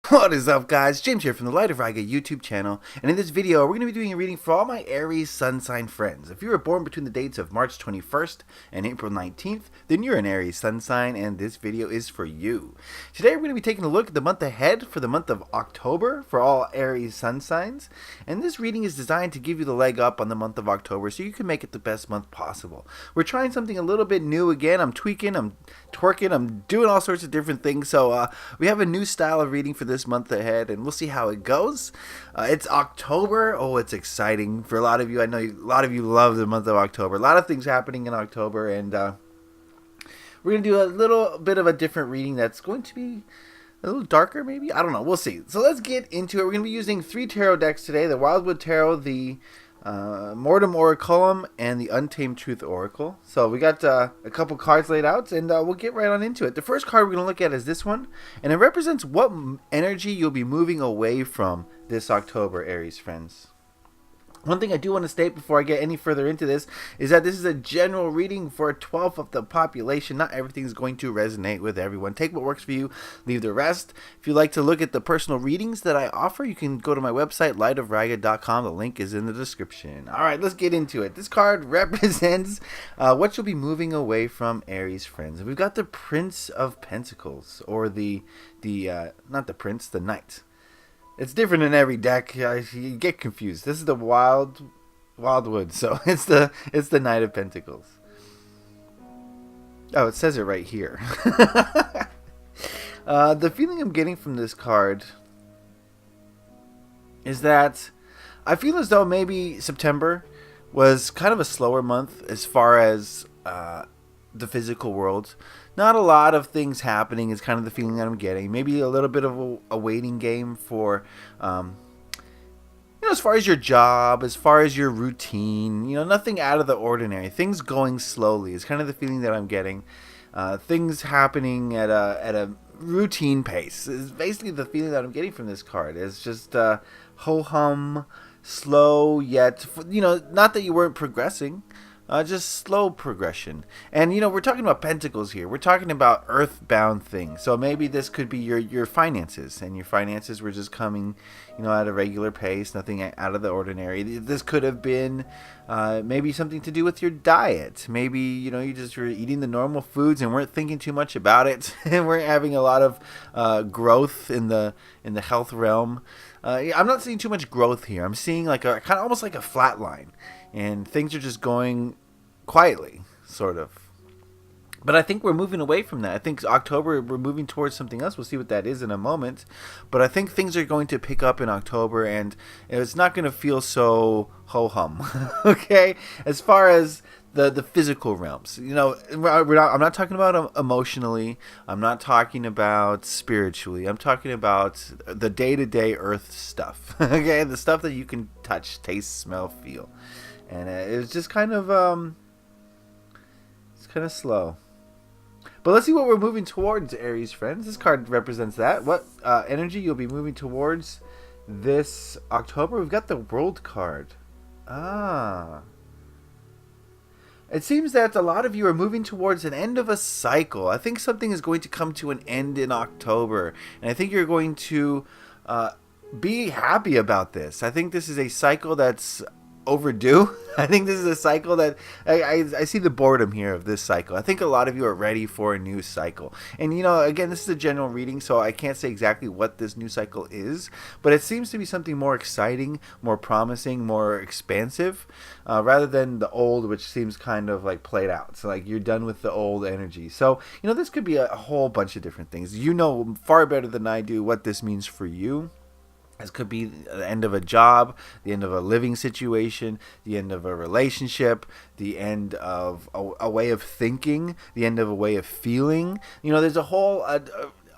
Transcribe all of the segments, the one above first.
What is up, guys? James here from the Light of Raga YouTube channel, and in this video we're going to be doing a reading for all my Aries sun sign friends. If you were born between the dates of March 21st and April 19th, then you're an Aries sun sign, and this video is for you. Today we're going to be taking a look at the month ahead for the month of October for all Aries sun signs, and this reading is designed to give you the leg up on the month of October so you can make it the best month possible. We're trying something a little bit new again. I'm tweaking, I'm twerking, I'm doing all sorts of different things, so we have a new style of reading for this month ahead, and we'll see how it goes. It's October. Oh, it's exciting for a lot of you. I know a lot of you love the month of October. A lot of things happening in October, and we're going to do a little bit of a different reading that's going to be a little darker, maybe? I don't know. We'll see. So let's get into it. We're going to be using 3 tarot decks today. The Wildwood Tarot, the Mortem Oraculum, and the Untamed Truth Oracle. So we got a couple cards laid out, and we'll get right on into it. The first card we're going to look at is this one, and it represents what energy you'll be moving away from this October, Aries friends. One thing I do want to state before I get any further into this is that this is a general reading for a 12th of the population. Not everything is going to resonate with everyone. Take what works for you, leave the rest. If you'd like to look at the personal readings that I offer, you can go to my website, lightofraga.com. The link is in the description. All right, let's get into it. This card represents what you'll be moving away from, Aries friends. We've got the Prince of Pentacles, or not the Prince, the Knight. It's different in every deck. You get confused. This is the Wildwood, so it's the Knight of Pentacles. Oh, it says it right here. The feeling I'm getting from this card is that I feel as though maybe September was kind of a slower month as far as the physical world. Not a lot of things happening is kind of the feeling that I'm getting. Maybe a little bit of a waiting game for, as far as your job, as far as your routine, nothing out of the ordinary. Things going slowly is kind of the feeling that I'm getting. Things happening at a routine pace is basically the feeling that I'm getting from this card. It's just ho-hum, slow, yet, not that you weren't progressing. Just slow progression. And, we're talking about pentacles here. We're talking about earthbound things. So maybe this could be your finances. And your finances were just coming, at a regular pace. Nothing out of the ordinary. This could have been maybe something to do with your diet. Maybe, you just were eating the normal foods and weren't thinking too much about it. And weren't having a lot of growth in the health realm. I'm not seeing too much growth here. I'm seeing like a kind of almost like a flat line. And things are just going quietly, sort of. But I think we're moving away from that. I think October, we're moving towards something else. We'll see what that is in a moment. But I think things are going to pick up in October, and it's not going to feel so ho-hum. Okay? As far as the physical realms. I'm not talking about emotionally. I'm not talking about spiritually. I'm talking about the day-to-day earth stuff. Okay? The stuff that you can touch, taste, smell, feel. And it's just kind of slow. But let's see what we're moving towards, Aries friends. This card represents that. What energy you'll be moving towards this October? We've got the World card. It seems that a lot of you are moving towards an end of a cycle. I think something is going to come to an end in October. And I think you're going to be happy about this. I think this is a cycle that's overdue. I think this is a cycle that I see the boredom here of this cycle. I think a lot of you are ready for a new cycle. And again, this is a general reading, so I can't say exactly what this new cycle is, but it seems to be something more exciting, more promising, more expansive, rather than the old, which seems kind of like played out. So like you're done with the old energy. So this could be a whole bunch of different things. Far better than I do what this means for you. This could be the end of a job, the end of a living situation, the end of a relationship, the end of a way of thinking, the end of a way of feeling. There's a whole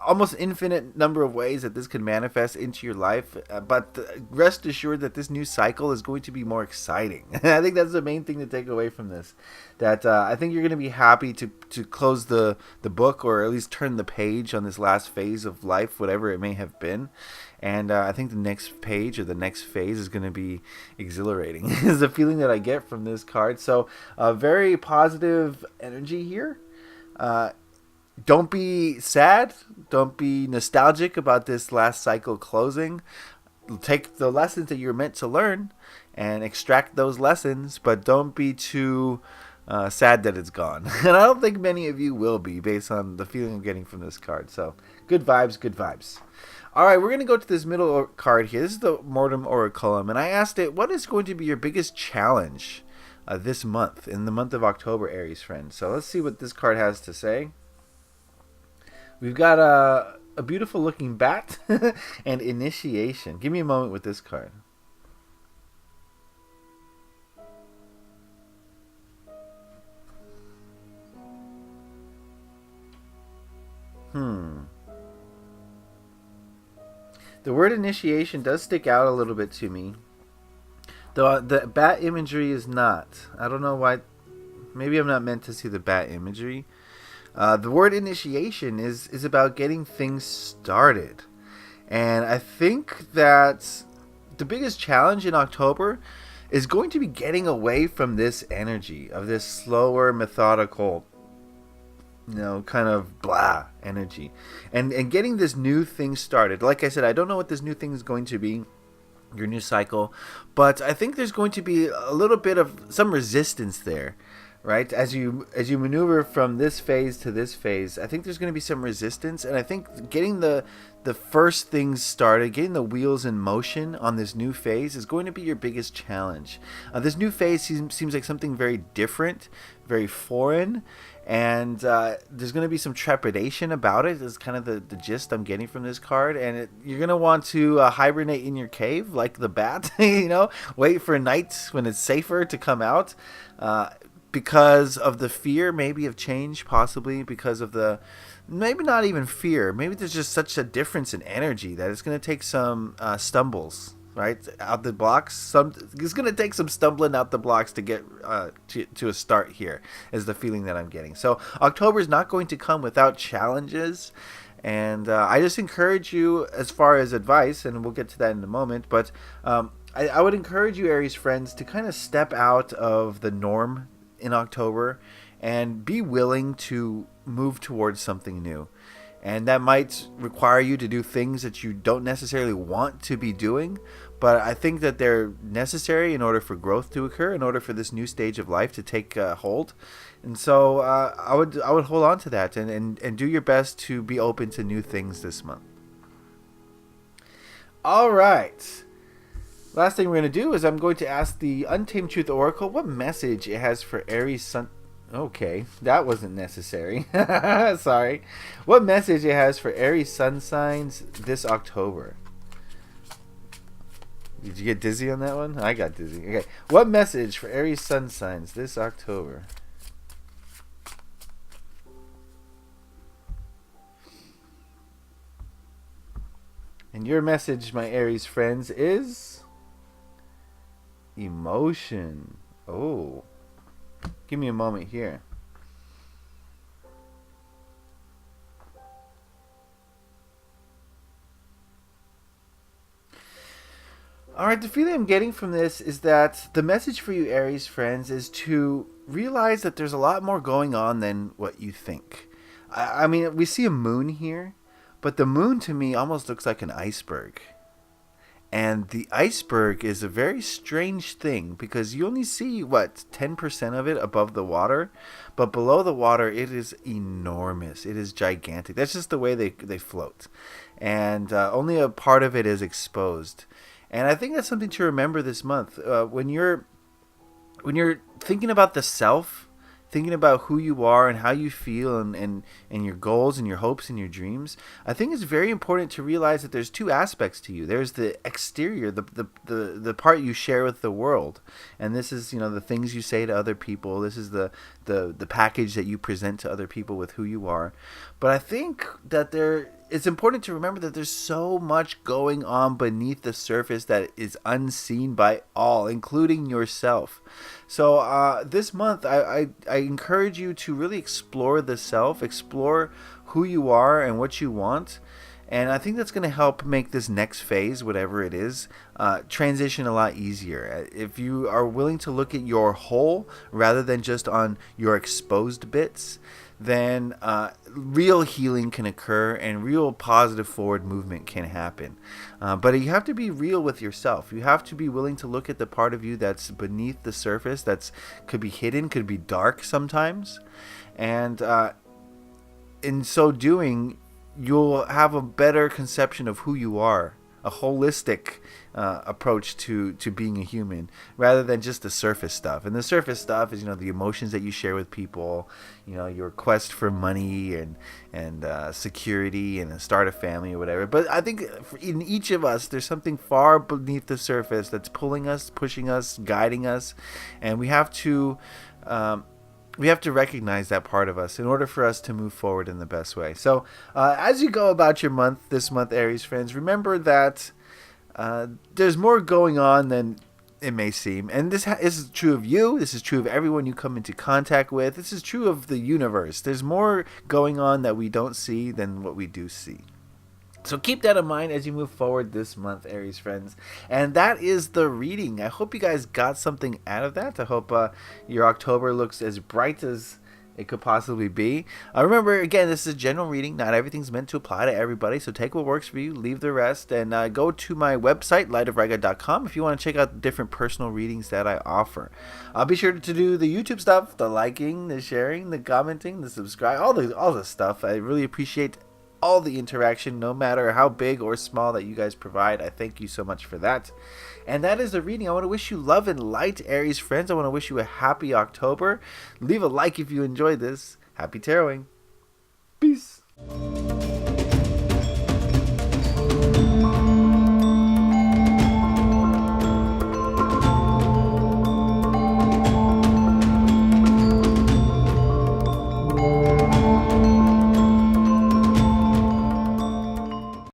almost infinite number of ways that this could manifest into your life, but rest assured that this new cycle is going to be more exciting. I think that's the main thing to take away from this, that I think you're going to be happy to close the book, or at least turn the page on this last phase of life, whatever it may have been. And I think the next page or the next phase is going to be exhilarating is the feeling that I get from this card. So very positive energy here. Don't be sad. Don't be nostalgic about this last cycle closing. Take the lessons that you're meant to learn and extract those lessons, but don't be too sad that it's gone. And I don't think many of you will be based on the feeling I'm getting from this card. So good vibes, good vibes. All right, we're going to go to this middle card here. This is the Mortem Oraculum, and I asked it, what is going to be your biggest challenge this month, in the month of October, Aries friends? So let's see what this card has to say. We've got a beautiful looking bat and initiation. Give me a moment with this card. The word initiation does stick out a little bit to me. Though the bat imagery is not. I don't know why. Maybe I'm not meant to see the bat imagery. The word initiation is about getting things started. And I think that the biggest challenge in October is going to be getting away from this energy of this slower, methodical, kind of blah energy, and getting this new thing started. Like I said, I don't know what this new thing is going to be, your new cycle, but I think there's going to be a little bit of some resistance there, right? As you maneuver from this phase to this phase, I think there's going to be some resistance, and I think getting the first things started, getting the wheels in motion on this new phase is going to be your biggest challenge. This new phase seems like something very different, very foreign, and there's going to be some trepidation about it. Is kind of the gist I'm getting from this card. And you're going to want to hibernate in your cave like the bat, wait for nights when it's safer to come out, because of the fear maybe of change, possibly because of the, maybe not even fear, maybe there's just such a difference in energy that it's going to take some stumbles, right, out the blocks. It's going to take some stumbling out the blocks to get to a start here, is the feeling that I'm getting. So October is not going to come without challenges, and I just encourage you, as far as advice, and we'll get to that in a moment, but I would encourage you, Aries friends, to kind of step out of the norm in October and be willing to move towards something new. And that might require you to do things that you don't necessarily want to be doing, but I think that they're necessary in order for growth to occur, in order for this new stage of life to take hold. And so I would hold on to that and do your best to be open to new things this month. All right. Last thing we're going to do is I'm going to ask the Untamed Truth Oracle what message it has for Aries Sun. Okay, that wasn't necessary. Sorry. What message it has for Aries Sun signs this October? Did you get dizzy on that one? I got dizzy. Okay. What message for Aries Sun signs this October? And your message, my Aries friends, is emotion. Oh. Give me a moment here. Alright, the feeling I'm getting from this is that the message for you, Aries friends, is to realize that there's a lot more going on than what you think. I mean, we see a moon here, but the moon to me almost looks like an iceberg. And the iceberg is a very strange thing because you only see, 10% of it above the water. But below the water, it is enormous. It is gigantic. That's just the way they float. And only a part of it is exposed. And I think that's something to remember this month. When you're thinking about the self, thinking about who you are and how you feel and your goals and your hopes and your dreams, I think it's very important to realize that there's two aspects to you. There's the exterior, the part you share with the world. And this is, the things you say to other people. This is the package that you present to other people with who you are. But I think that it's important to remember that there's so much going on beneath the surface that is unseen by all, including yourself. So this month, I encourage you to really explore the self, explore who you are and what you want. And I think that's going to help make this next phase, whatever it is, transition a lot easier. If you are willing to look at your whole rather than just on your exposed bits, then real healing can occur and real positive forward movement can happen. But you have to be real with yourself. You have to be willing to look at the part of you that's beneath the surface, that's could be hidden, could be dark sometimes. And in so doing, you'll have a better conception of who you are, a holistic approach to being a human, rather than just the surface stuff. And the surface stuff is, the emotions that you share with people, your quest for money and security and start a family or whatever. But I think in each of us, there's something far beneath the surface that's pulling us, pushing us, guiding us, and we have to recognize that part of us in order for us to move forward in the best way. So as you go about your month, this month, Aries friends, remember that there's more going on than it may seem. And this is true of you. This is true of everyone you come into contact with. This is true of the universe. There's more going on that we don't see than what we do see. So keep that in mind as you move forward this month, Aries friends. And that is the reading. I hope you guys got something out of that. I hope your October looks as bright as it could possibly be. Remember, again, this is a general reading. Not everything's meant to apply to everybody. So take what works for you, leave the rest, and go to my website, lightofriga.com, if you want to check out the different personal readings that I offer. Be sure to do the YouTube stuff, the liking, the sharing, the commenting, the subscribe, all the stuff. I really appreciate all the interaction, no matter how big or small that you guys provide. I thank you so much for that. And that is the reading. I want to wish you love and light, Aries friends. I want to wish you a happy October. Leave a like if you enjoyed this. Happy taroting. Peace.